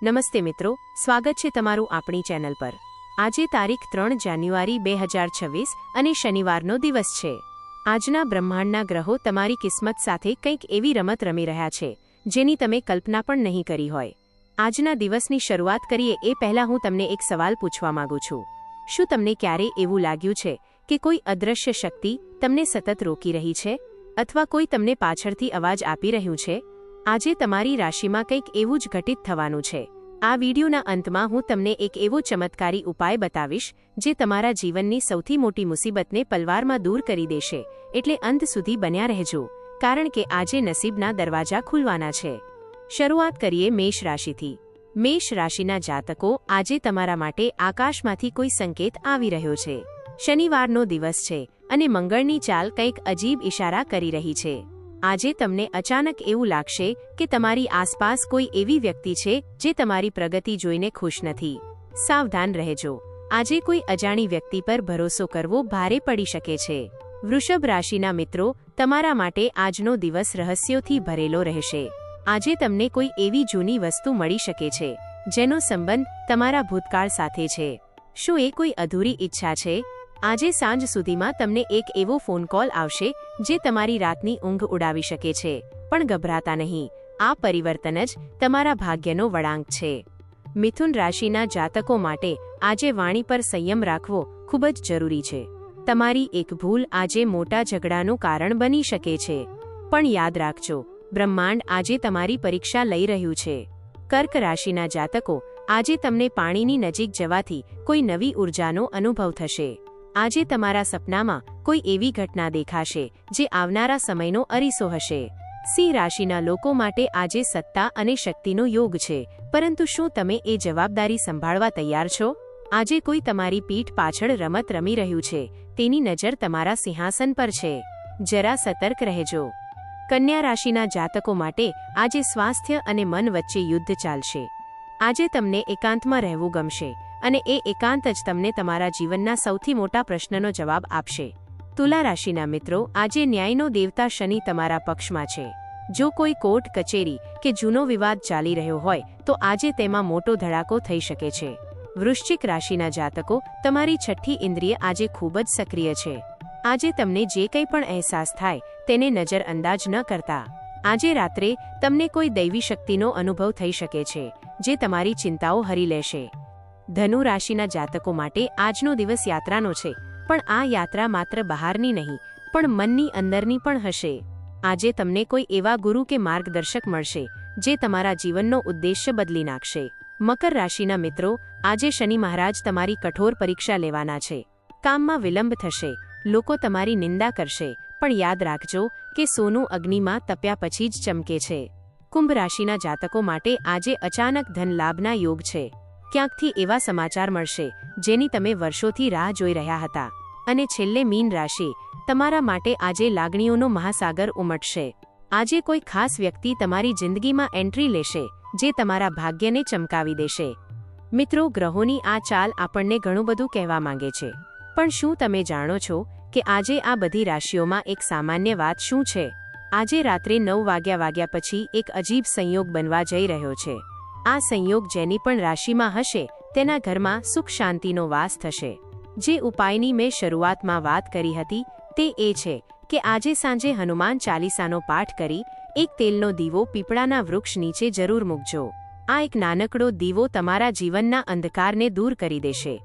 નમસ્તે મિત્રો, સ્વાગત છે તમારું આપણી ચેનલ પર। આજે તારીખ 3 જાન્યુઆરી 2026 અને શનિવારનો દિવસ છે। આજના બ્રહ્માંડના ગ્રહો તમારી કિસ્મત સાથે કંઈક એવી રમત રમી રહ્યા છે જેની તમે કલ્પના પણ નહીં કરી હોય। આજના દિવસની શરૂઆત કરીએ એ પહેલાં હું તમને એક સવાલ પૂછવા માંગુ છું। શું તમને ક્યારે એવું લાગ્યું છે કે કોઈ અદૃશ્ય શક્તિ તમને સતત રોકી રહી છે અથવા કોઈ તમને પાછળથી અવાજ આપી રહ્યું છે? આજે તમારી રાશિમાં કંઈક એવું જ ઘટિત થવાનું છે। આ વિડીયોના અંતમાં હું તમને એક એવો ચમત્કારી ઉપાય બતાવીશ જે તમારા જીવનની સૌથી મોટી મુસીબતને પલવારમાં દૂર કરી દેશે। એટલે અંત સુધી બન્યા રહેજો, કારણ કે આજે નસીબના દરવાજા ખુલવાના છે। શરૂઆત કરીએ મેષ રાશિથી। મેષ રાશિના જાતકો, આજે તમારા માટે આકાશમાંથી કોઈ સંકેત આવી રહ્યો છે। શનિવારનો દિવસ છે અને મંગળની ચાલ કંઈક અજીબ ઇશારા કરી રહી છે। આજે તમને અચાનક એવું લાગશે કે તમારી આસપાસ કોઈ એવી વ્યક્તિ છે જે તમારી પ્રગતિ જોઈને ખુશ નથી। સાવધાન રહેજો, આજે કોઈ અજાણી વ્યક્તિ પર ભરોસો કરવો ભારે પડી શકે છે। વૃષભ રાશિના મિત્રો, તમારા માટે આજનો દિવસ રહસ્યોથી ભરેલો રહેશે। આજે તમને કોઈ એવી જૂની વસ્તુ મળી શકે છે જેનો સંબંધ તમારા ભૂતકાળ સાથે છે। શું એ કોઈ અધૂરી ઈચ્છા છે? આજે સાંજ સુધીમાં તમને એક એવો ફોન કોલ આવશે જે તમારી રાતની ઊંઘ ઉડાવી શકે છે, પણ ગભરાતા નહીં, આ પરિવર્તન જ તમારા ભાગ્યનો વળાંક છે। મિથુન રાશિના જાતકો માટે આજે વાણી પર સંયમ રાખવો ખૂબ જ જરૂરી છે। તમારી એક ભૂલ આજે મોટા ઝઘડાનું કારણ બની શકે છે, પણ યાદ રાખજો, બ્રહ્માંડ આજે તમારી પરીક્ષા લઈ રહ્યું છે। કર્ક રાશિના જાતકો, આજે તમને પાણીની નજીક જવાથી કોઈ નવી ઉર્જાનો અનુભવ થશે। આજે તમારા સપનામાં કોઈ એવી ઘટના દેખાશે જે આવનારા સમયનો અરીસો હશે। સિંહ રાશિના લોકો માટે આજે સત્તા અને શક્તિનો યોગ છે, પરંતુ શું તમે એ જવાબદારી સંભાળવા તૈયાર છો? આજે કોઈ તમારી પીઠ પાછળ રમત રમી રહ્યું છે, તેની નજર તમારા સિંહાસન પર છે, જરા સતર્ક રહેજો। કન્યા રાશિના જાતકો માટે આજે સ્વાસ્થ્ય અને મન વચ્ચે યુદ્ધ ચાલશે। આજે તમને એકાંતમાં રહેવું ગમશે અને એ એકાંત જ તમને તમારા જીવનના સૌથી મોટા પ્રશ્નનો જવાબ આપશે। તુલા રાશિના મિત્રો, આજે ન્યાયનો દેવતા શનિ તમારા પક્ષમાં છે। જો કોઈ કોર્ટ કચેરી કે જૂનો વિવાદ ચાલી રહ્યો હોય તો આજે તેમાં મોટો ધડાકો થઈ શકે છે। વૃશ્ચિક રાશિના જાતકો, તમારી છઠ્ઠી ઇન્દ્રિય આજે ખૂબ જ સક્રિય છે। આજે તમને જે કંઈ પણ અહેસાસ થાય તેને નજરઅંદાજ ન કરતા। આજે રાત્રે તમને કોઈ દૈવી શક્તિનો અનુભવ થઈ શકે છે જે તમારી ચિંતાઓ હરી લેશે। ધનુ રાશિના જાતકો માટે આજનો દિવસ યાત્રાનો છે, પણ આ યાત્રા માત્ર બહારની નહીં પણ મનની અંદરની પણ હશે। આજે તમને કોઈ એવા ગુરુ કે માર્ગદર્શક મળશે જે તમારા જીવનનો ઉદ્દેશ્ય બદલી નાખશે। મકર રાશિના મિત્રો, આજે શનિ મહારાજ તમારી કઠોર પરીક્ષા લેવાના છે। કામમાં વિલંબ થશે, લોકો તમારી નિંદા કરશે, પણ યાદ રાખજો કે સોનું અગ્નિમાં તપ્યા પછી જ ચમકે છે। કુંભ રાશિના જાતકો માટે આજે અચાનક ધન લાભના યોગ છે। ક્યાંકથી એવા સમાચાર મળશે જેની તમે વર્ષોથી રાહ જોઈ રહ્યા હતા। અને છેલ્લે મીન રાશિ, તમારા માટે આજે લાગણીઓનો મહાસાગર ઉમટશે। આજે કોઈ ખાસ વ્યક્તિ તમારી જિંદગીમાં એન્ટ્રી લેશે જે તમારા ભાગ્યને ચમકાવી દેશે। મિત્રો, ગ્રહોની આ ચાલ આપણને ઘણું બધું કહેવા માંગે છે, પણ શું તમે જાણો છો કે આજે આ બધી રાશિઓમાં એક સામાન્ય વાત શું છે? આજે રાત્રે 9 વાગ્યા પછી એક અજીબ સંયોગ બનવા જઈ રહ્યો છે। આ સંયોગ જેની પણ રાશિમાં હશે તેના ઘરમાં સુખ શાંતિનો વાસ થશે। જે ઉપાયની મેં શરૂઆતમાં વાત કરી હતી તે એ છે કે આજે સાંજે હનુમાન ચાલીસાનો પાઠ કરી એક તેલનો દીવો પીપળાના વૃક્ષ નીચે જરૂર મૂકજો। આ એક નાનકડો દીવો તમારા જીવનના અંધકારને દૂર કરી દેશે।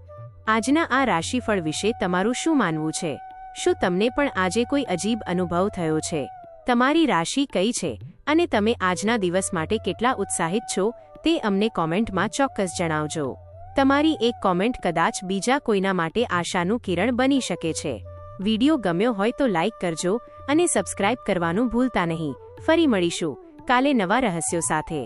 આજના આ રાશિફળ વિશે તમારું શું માનવું છે? શું તમને પણ આજે કોઈ અજીબ અનુભવ થયો છે? તમારી રાશિ કઈ છે અને તમે આજના દિવસ માટે કેટલા ઉત્સાહિત છો તે અમને કોમેન્ટમાં ચોક્કસ જણાવજો। તમારી એક કોમેન્ટ કદાચ બીજા કોઈના માટે આશાનું કિરણ બની શકે છે। વિડીયો ગમ્યો હોય તો લાઈક કરજો અને સબસ્ક્રાઇબ કરવાનું ભૂલતા નહીં। ફરી મળીશું કાલે નવા રહસ્યો સાથે।